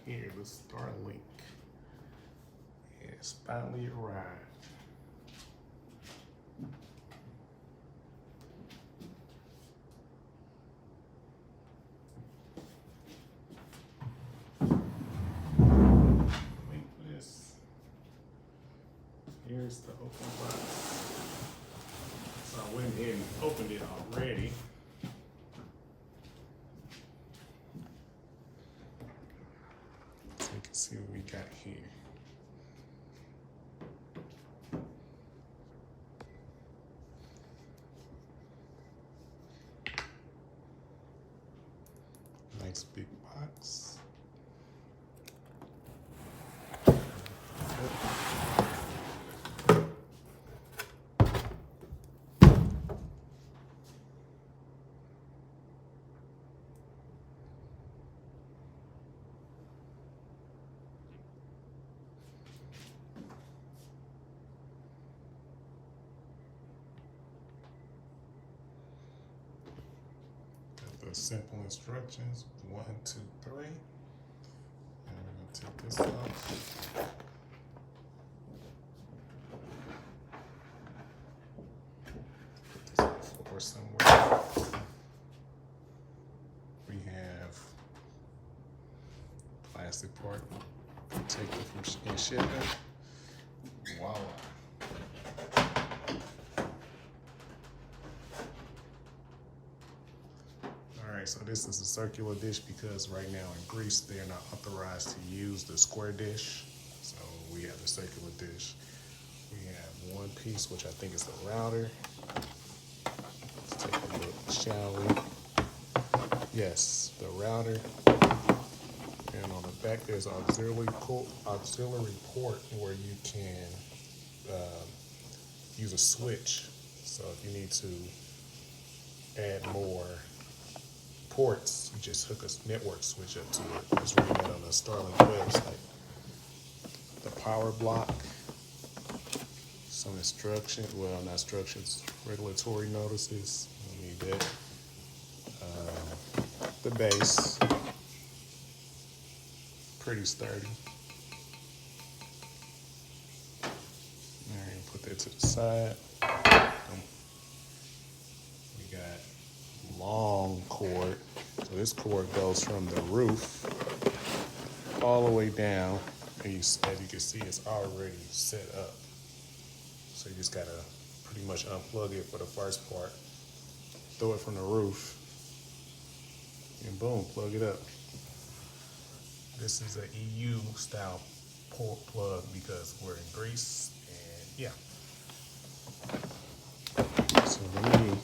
here, the Starlink. It's finally arrived. Wait for this. Here's the open box. So I went ahead and opened it already. So you can see what we got here. Nice big box. The simple instructions, 1, 2, 3. And we're gonna take this off. Put this on the floor somewhere. We have plastic part. Take it from in shipping. Voila. Alright, so this is a circular dish because right now in Greece they're not authorized to use the square dish. So we have the circular dish. We have one piece, which I think is the router. Let's take a look, shall we? Yes, the router. And on the back there's an auxiliary port where you can use a switch. So if you need to add more ports, you just hook a network switch up to it. Just reading that on the Starlink website. The power block, some instructions, well, not instructions, regulatory notices. You need that. The base, pretty sturdy. All right, put that to the side. We got long cord. So this cord goes from the roof all the way down. And as you can see, it's already set up. So you just gotta pretty much unplug it for the first part, throw it from the roof, and boom, plug it up. This is an EU style port plug because we're in Greece, and yeah. So let me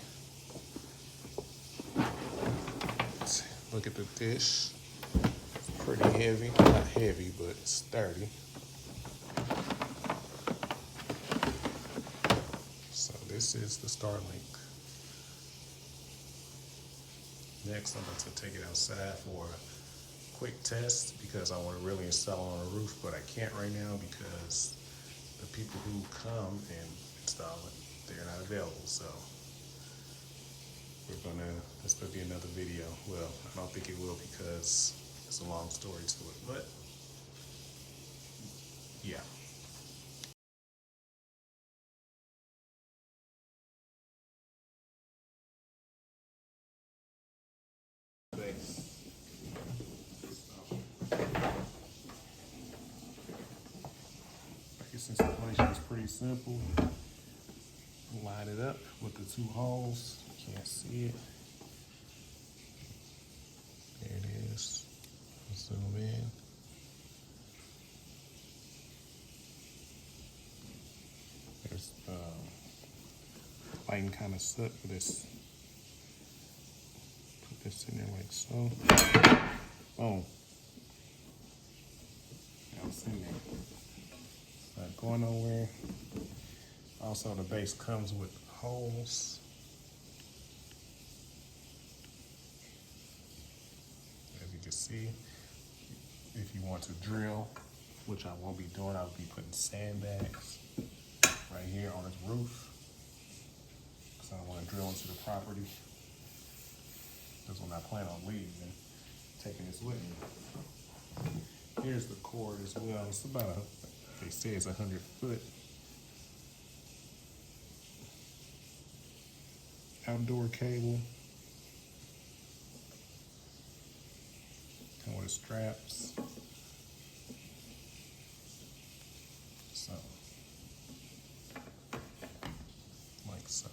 look at the dish. It's pretty heavy, not heavy, but sturdy. So this is the Starlink. Next, I'm going to take it outside for a quick test because I want to really install it on the roof, but I can't right now because the people who come and install it, they're not available. So this will be another video. Well, I don't think it will because it's a long story to it, but yeah. Base installation is pretty simple. Line it up with the two holes. You can't see it. There it is. Zoom in. There's lighting kind of stuck for this. Put this in there like so. Boom. Now it's in there. It's not going nowhere. Also, the base comes with holes. As you can see, if you want to drill, which I won't be doing, I'll be putting sandbags right here on its roof. Because I don't want to drill into the property. That's when I plan on leaving, taking this with me. Here's the cord as well. It's about they say it's 100-foot outdoor cable. Come with straps. So, like so.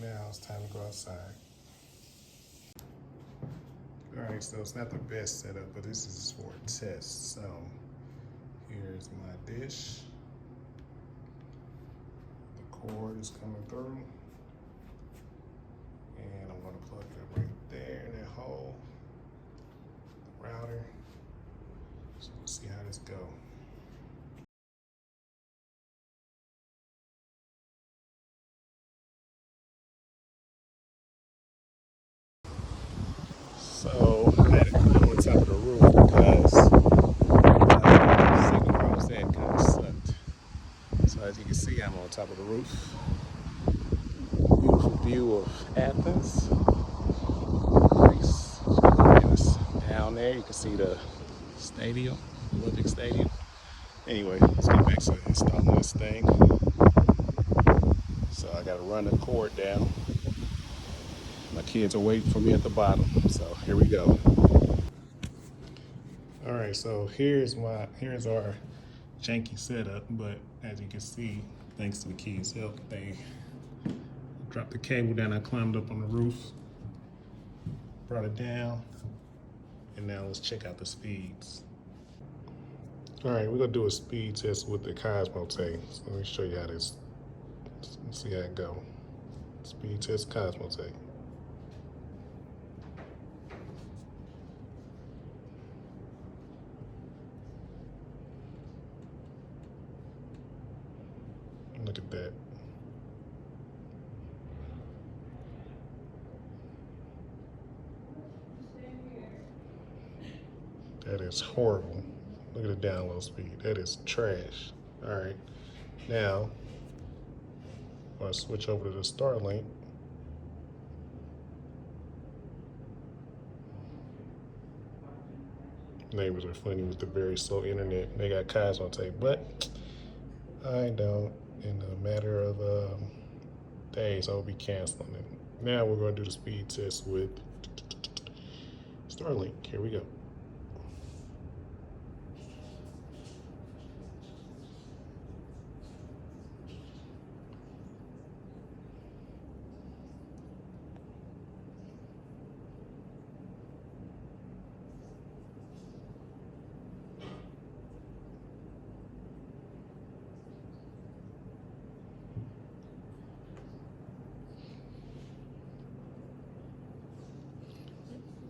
Now it's time to go outside. All right, so it's not the best setup, but this is for a test. So here's my dish. The cord is coming through. And I'm gonna plug it right there in that hole. The router. So we'll see how this goes. So I had to climb on top of the roof because the signal where I was at kind of sucked. So as you can see, I'm on top of the roof. Beautiful view of Athens. Nice. And it's down there, you can see the stadium, Olympic Stadium. Anyway, let's get back to installing this thing. So I gotta run the cord down. My kids are waiting for me at the bottom. So here we go. All right, so here's our janky setup, but as you can see, thanks to the kids' help, they dropped the cable down. I climbed up on the roof, brought it down, and now let's check out the speeds. All right, we're gonna do a speed test with the Cosmo tape. So let me show you how this, let's see how it go. Speed test Cosmo tape. Look at that. That is horrible. Look at the download speed. That is trash. All right, now I'm gonna switch over to the Starlink. Neighbors are funny with the very slow internet. They got Cosmo tape, but I don't. In a matter of days, I'll be canceling it. Now we're going to do the speed test with Starlink. Here we go.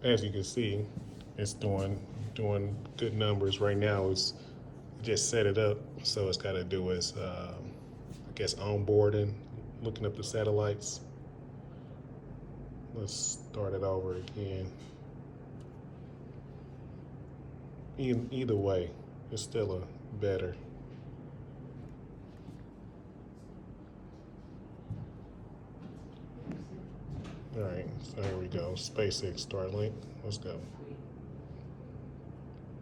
As you can see, it's doing good numbers right now. It's just set it up, so it's got to do is I guess onboarding, looking up the satellites. Let's start it over again. Either way, it's still a better. All right, so here we go. SpaceX Starlink. Let's go.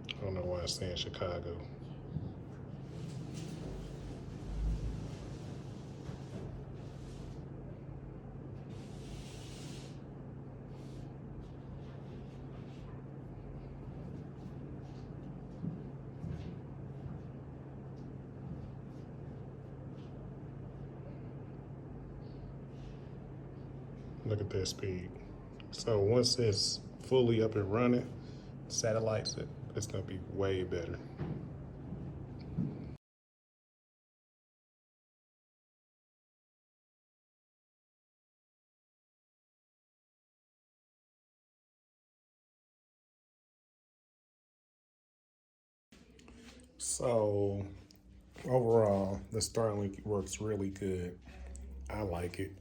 I don't know why it's saying Chicago. Look at that speed. So once it's fully up and running, satellites, it's gonna be way better. So overall, the Starlink works really good. I like it.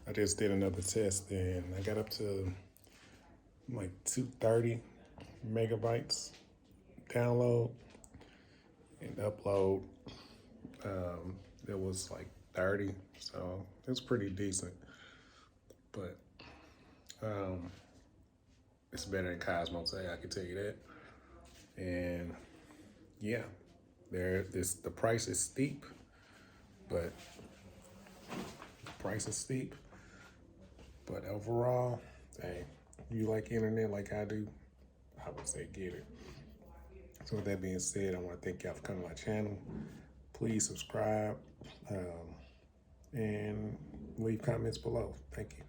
I just did another test and I got up to like 230 megabytes download. and upload. It was like 30, so it's pretty decent. But it's better than Cosmos A, I can tell you that. And yeah, the price is steep, but overall, hey, if you like internet like I do, I would say get it. So with that being said, I want to thank y'all for coming to my channel. Please subscribe and leave comments below. Thank you.